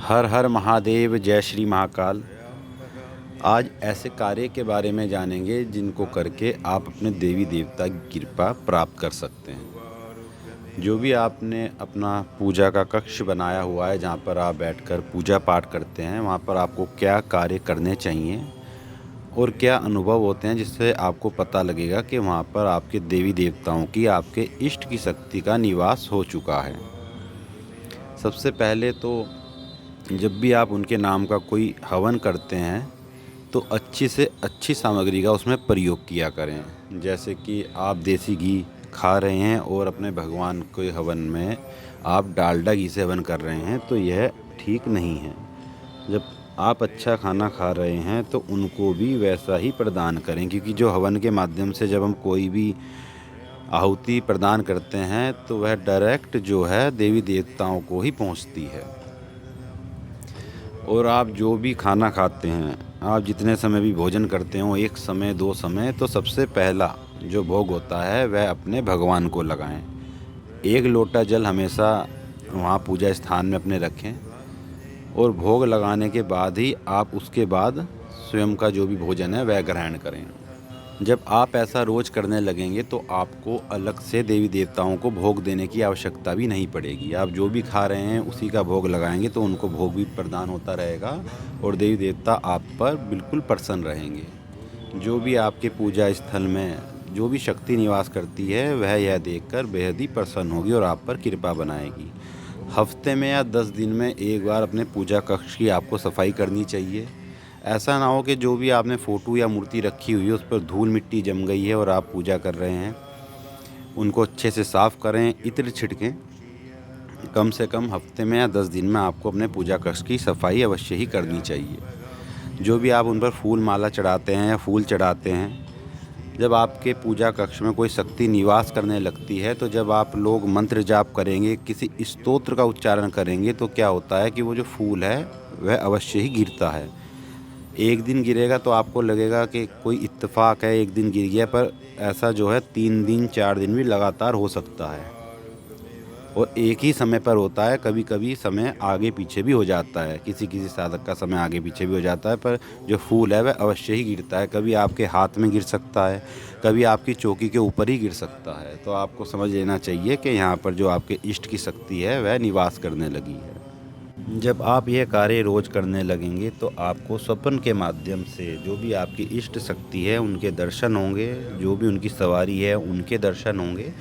हर हर महादेव, जय श्री महाकाल। आज ऐसे कार्य के बारे में जानेंगे जिनको करके आप अपने देवी देवता की कृपा प्राप्त कर सकते हैं। जो भी आपने अपना पूजा का कक्ष बनाया हुआ है जहाँ पर आप बैठकर पूजा पाठ करते हैं, वहाँ पर आपको क्या कार्य करने चाहिए और क्या अनुभव होते हैं जिससे आपको पता लगेगा कि वहाँ पर आपके देवी देवताओं की, आपके इष्ट की शक्ति का निवास हो चुका है। सबसे पहले तो जब भी आप उनके नाम का कोई हवन करते हैं तो अच्छी से अच्छी सामग्री का उसमें प्रयोग किया करें। जैसे कि आप देसी घी खा रहे हैं और अपने भगवान के हवन में आप डालडा घी से हवन कर रहे हैं तो यह ठीक नहीं है। जब आप अच्छा खाना खा रहे हैं तो उनको भी वैसा ही प्रदान करें, क्योंकि जो हवन के माध्यम से जब हम कोई भी आहुति प्रदान करते हैं तो वह डायरेक्ट जो है देवी देवताओं को ही पहुंचती है। और आप जो भी खाना खाते हैं, आप जितने समय भी भोजन करते हो, एक समय दो समय, तो सबसे पहला जो भोग होता है वह अपने भगवान को लगाएं। एक लोटा जल हमेशा वहाँ पूजा स्थान में अपने रखें और भोग लगाने के बाद ही आप उसके बाद स्वयं का जो भी भोजन है वह ग्रहण करें। जब आप ऐसा रोज़ करने लगेंगे तो आपको अलग से देवी देवताओं को भोग देने की आवश्यकता भी नहीं पड़ेगी। आप जो भी खा रहे हैं उसी का भोग लगाएंगे तो उनको भोग भी प्रदान होता रहेगा और देवी देवता आप पर बिल्कुल प्रसन्न रहेंगे। जो भी आपके पूजा स्थल में जो भी शक्ति निवास करती है वह यह देखकर बेहद ही प्रसन्न होगी और आप पर कृपा बनाएगी। हफ्ते में या 10 दिन में एक बार अपने पूजा कक्ष की आपको सफाई करनी चाहिए। ऐसा ना हो कि जो भी आपने फ़ोटो या मूर्ति रखी हुई है उस पर धूल मिट्टी जम गई है और आप पूजा कर रहे हैं। उनको अच्छे से साफ़ करें, इत्र छिड़कें। कम से कम हफ्ते में या 10 दिन में आपको अपने पूजा कक्ष की सफाई अवश्य ही करनी चाहिए। जो भी आप उन पर फूल माला चढ़ाते हैं या फूल चढ़ाते हैं, जब आपके पूजा कक्ष में कोई शक्ति निवास करने लगती है तो जब आप लोग मंत्र जाप करेंगे, किसी स्तोत्र का उच्चारण करेंगे तो क्या होता है कि वो जो फूल है वह अवश्य ही गिरता है। एक दिन गिरेगा तो आपको लगेगा कि कोई इत्तेफाक है, एक दिन गिर गया, पर ऐसा जो है 3 दिन 4 दिन भी लगातार हो सकता है और एक ही समय पर होता है। कभी कभी समय आगे पीछे भी हो जाता है, किसी किसी साधक का समय आगे पीछे भी हो जाता है, पर जो फूल है वह अवश्य ही गिरता है। कभी आपके हाथ में गिर सकता है, कभी आपकी चौकी के ऊपर ही गिर सकता है। तो आपको समझ लेना चाहिए कि यहाँ पर जो आपके इष्ट की शक्ति है वह निवास करने लगी है। जब आप यह कार्य रोज़ करने लगेंगे तो आपको स्वप्न के माध्यम से जो भी आपकी इष्ट शक्ति है उनके दर्शन होंगे, जो भी उनकी सवारी है उनके दर्शन होंगे,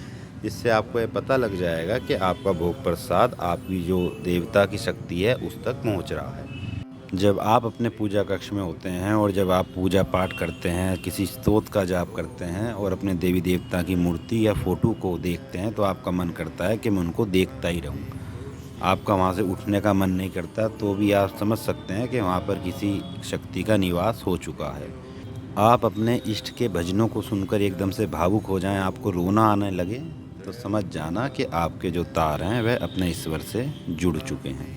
जिससे आपको यह पता लग जाएगा कि आपका भोग प्रसाद आपकी जो देवता की शक्ति है उस तक पहुंच रहा है। जब आप अपने पूजा कक्ष में होते हैं और जब आप पूजा पाठ करते हैं, किसी स्तोत्र का जाप करते हैं और अपने देवी देवता की मूर्ति या फ़ोटो को देखते हैं तो आपका मन करता है कि मैं उनको देखता ही रहूं। आपका वहाँ से उठने का मन नहीं करता, तो भी आप समझ सकते हैं कि वहाँ पर किसी शक्ति का निवास हो चुका है। आप अपने इष्ट के भजनों को सुनकर एकदम से भावुक हो जाएं, आपको रोना आने लगे, तो समझ जाना कि आपके जो तार हैं वह अपने ईश्वर से जुड़ चुके हैं।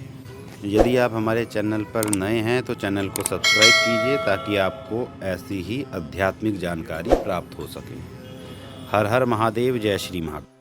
यदि आप हमारे चैनल पर नए हैं तो चैनल को सब्सक्राइब कीजिए ताकि आपको ऐसी ही आध्यात्मिक जानकारी प्राप्त हो सके। हर हर महादेव, जय श्री महाकाल।